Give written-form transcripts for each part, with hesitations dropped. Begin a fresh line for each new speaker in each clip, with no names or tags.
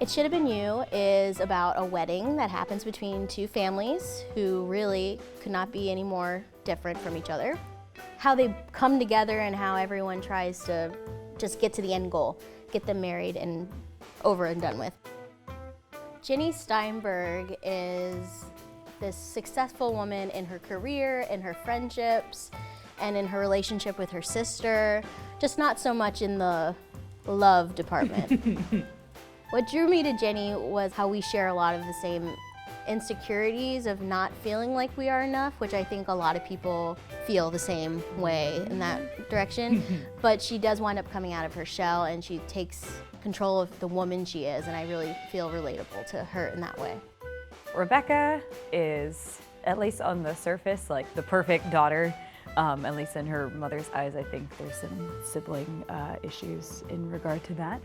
It Shoulda Been You is about a wedding that happens between two families who really could not be any more different from each other. How they come together and how everyone tries to just get to the end goal, get them married and over and done with. Jenny Steinberg is this successful woman in her career, in her friendships, and in her relationship with her sister, just not so much in the love department. What drew me to Jenny was how we share a lot of the same insecurities of not feeling like we are enough, which I think a lot of people feel the same way in that direction. But she does wind up coming out of her shell and she takes control of the woman she is, and I really feel relatable to her in that way.
Rebecca is, at least on the surface, like the perfect daughter. At least in her mother's eyes, I think there's some sibling issues in regard to that.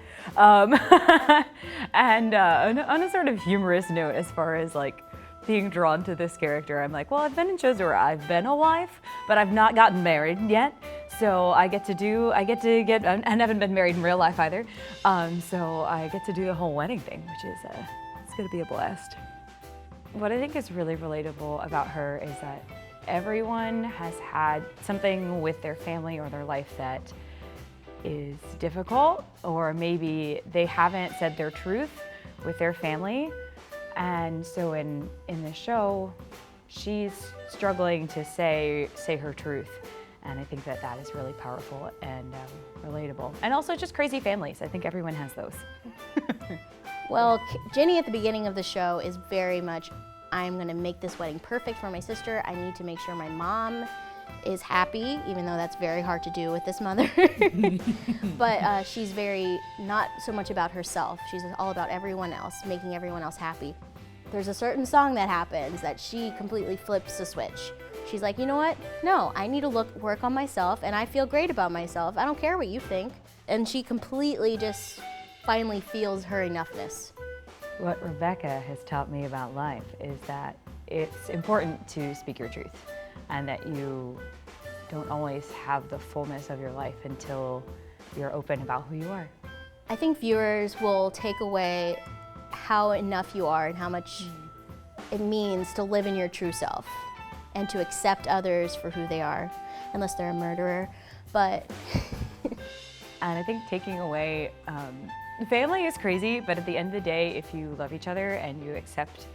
And on a sort of humorous note, as far as like being drawn to this character, I'm like, well, I've been in shows where I've been a wife, but I've not gotten married yet. So I get and haven't been married in real life either. So I get to do the whole wedding thing, which is, it's gonna be a blast. What I think is really relatable about her is that everyone has had something with their family or their life that is difficult, or maybe they haven't said their truth with their family. And so in the show, she's struggling to say her truth. And I think that is really powerful and relatable. And also just crazy families. I think everyone has those.
Well, Jenny at the beginning of the show is very much, I'm gonna make this wedding perfect for my sister. I need to make sure my mom is happy, even though that's very hard to do with this mother. But she's very, not so much about herself. She's all about everyone else, making everyone else happy. There's a certain song that happens that she completely flips the switch. She's like, you know what? No, I need to work on myself, and I feel great about myself. I don't care what you think. And she completely just finally feels her enoughness.
What Rebecca has taught me about life is that it's important to speak your truth, and that you don't always have the fullness of your life until you're open about who you are.
I think viewers will take away how enough you are and how much it means to live in your true self and to accept others for who they are, unless they're a murderer. But
and I think taking away, family is crazy, but at the end of the day, if you love each other and you accept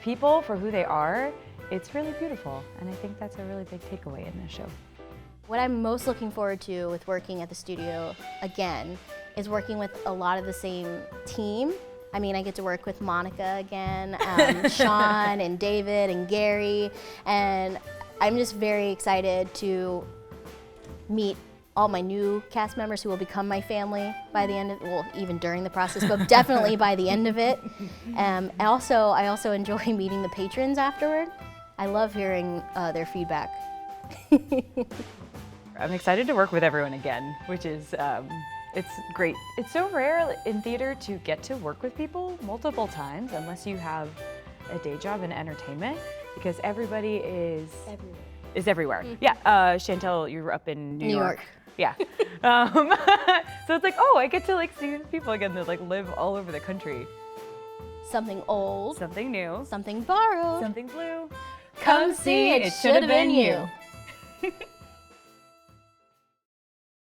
people for who they are, it's really beautiful. And I think that's a really big takeaway in this show.
What I'm most looking forward to with working at the studio again is working with a lot of the same team. I mean, I get to work with Monica again, Sean and David and Gary, and I'm just very excited to meet all my new cast members who will become my family by the end of, well, even during the process, but definitely by the end of it. And I also enjoy meeting the patrons afterward. I love hearing their feedback.
I'm excited to work with everyone again, which is, it's great. It's so rare in theater to get to work with people multiple times unless you have a day job in entertainment, because everybody is everywhere. Mm-hmm. Yeah, Chantel, you were up in New York. Yeah. So it's like, oh, I get to like see these people again that like live all over the country.
Something old.
Something new.
Something borrowed.
Something blue.
Come see It Shoulda Been You.